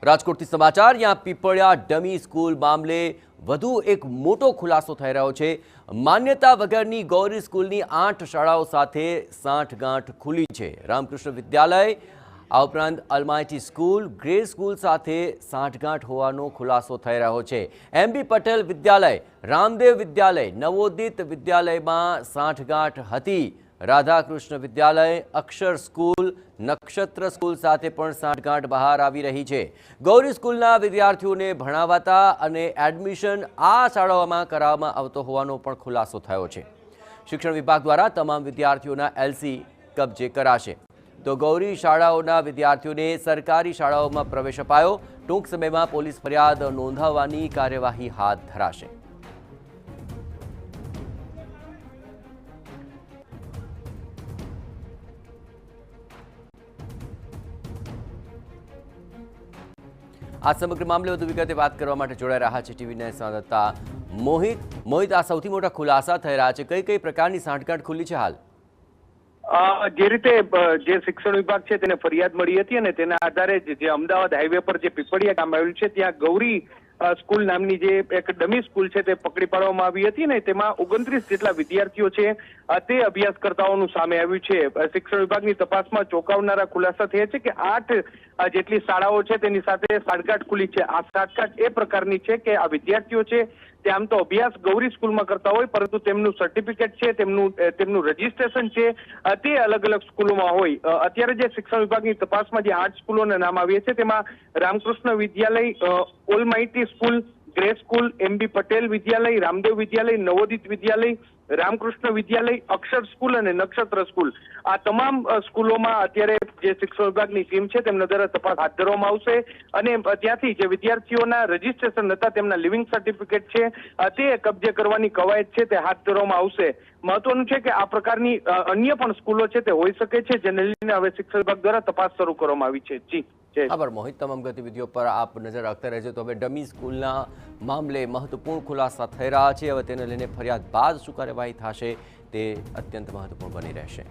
રાજકોટથી સમાચાર यहाँ પીપળિયા ડમી સ્કૂલ મામલે વધુ એક મોટો ખુલાસો થઈ રહ્યો છે। માન્યતા વગરની ગૌરી સ્કૂલની 8 શાળાઓ સાથે સાંઠગાંઠ ખુલી છે। રામકૃષ્ણ વિદ્યાલય આ ઉપરાંત અલ્માઇટી સ્કૂલ, ગ્રે સ્કૂલ સાથે સાંઠગાંઠ હોવાનો ખુલાસો થઈ રહ્યો છે। એમબી પટેલ વિદ્યાલય, રામદેવ વિદ્યાલય, નવોદિત વિદ્યાલયમાં સાંઠગાંઠ હતી। રાધાકૃષ્ણ વિદ્યાલય, અક્ષર સ્કૂલ, નક્ષત્ર સ્કૂલ સાથે પણ સાંઠગાંઠ બહાર આવી રહી છે। ગૌરી સ્કૂલના વિદ્યાર્થીઓને ભણાવતા અને એડમિશન આ શાળાઓમાં કરાવવામાં આવતો હોવાનો પણ ખુલાસો થયો છે। શિક્ષણ વિભાગ દ્વારા તમામ વિદ્યાર્થીઓના એલસી કબજે કરાશે। તો ગૌરી શાળાઓના વિદ્યાર્થીઓને સરકારી શાળાઓમાં પ્રવેશ અપાયો। ટૂંક સમયમાં પોલીસ ફરિયાદ નોંધાવવાની કાર્યવાહી હાથ ધરાશે। આ સમગ્ર મામલે વધુ વિગતે વાત કરવા માટે જોડાઈ રહ્યા છે ટીવી 9 સંવાદદાતા મોહિત। આ સૌથી મોટા ખુલાસા થઈ રહ્યા છે। કઈ કઈ પ્રકારની સાંઠગાંઠ ખુલી છે હાલ? જે રીતે જે શિક્ષણ વિભાગ છે તેને ફરિયાદ મળી હતી અને તેના આધારે જે અમદાવાદ હાઈવે પર જે પીપળિયા ગામ આવેલું છે ત્યાં ગૌરી સ્કૂલ નામની જે એક ડમી સ્કૂલ છે તે પકડી પાડવામાં આવી હતી ને તેમાં 29 જેટલા વિદ્યાર્થીઓ છે તે અભ્યાસકર્તાઓનું સામે આવ્યું છે। શિક્ષણ વિભાગની તપાસમાં ચોંકાવનારા ખુલાસા થયા છે કે 8 જેટલી શાળાઓ છે તેની સાથે સાંઠગાંઠ ખુલી છે। આ સાંઠગાંઠ એ પ્રકારની છે કે આ વિદ્યાર્થીઓ છે તે આમ તો અભ્યાસ ગૌરી સ્કૂલમાં કરતા હોય પરંતુ તેમનું સર્ટિફિકેટ છે, તેમનું રજીસ્ટ્રેશન છે તે અલગ અલગ સ્કૂલોમાં હોય। અત્યારે જે શિક્ષણ વિભાગની તપાસમાં જે 8 સ્કૂલોના નામ આવ્યા છે તેમાં Ramakrishna Vidyalaya, almighty school, grey school, MB Patel Vidyalaya, Ramdev Vidyalaya, Navodit Vidyalaya, Ramakrishna Vidyalaya, Akshar school અને નક્ષત્ર સ્કૂલ આ તમામ સ્કૂલોમાં અત્યારે જે શિક્ષણ વિભાગની ટીમ છે તેમના દ્વારા તપાસ હાથ ધરવામાં આવશે અને ત્યાંથી જે વિદ્યાર્થીઓના રજીસ્ટ્રેશન હતા તેમના લિવિંગ સર્ટિફિકેટ છે તે કબજે કરવાની કવાયત છે તે હાથ ધરવામાં આવશે। મહત્વનું છે કે આ પ્રકારની અન્ય પણ સ્કૂલો છે તે હોઈ શકે છે જેને લઈને હવે શિક્ષણ વિભાગ દ્વારા તપાસ શરૂ કરવામાં આવી છે। જી આભાર મોહિત, તમામ ગતિવિધિઓ પર આપ નજર રાખતા રહેજો। તો હવે ડમી સ્કૂલના મામલે મહત્વપૂર્ણ ખુલાસા થઈ રહ્યા છે। હવે તેને લઈને ફરિયાદ બાદ શું કાર્યવાહી થશે તે અત્યંત મહત્વપૂર્ણ બની રહેશે।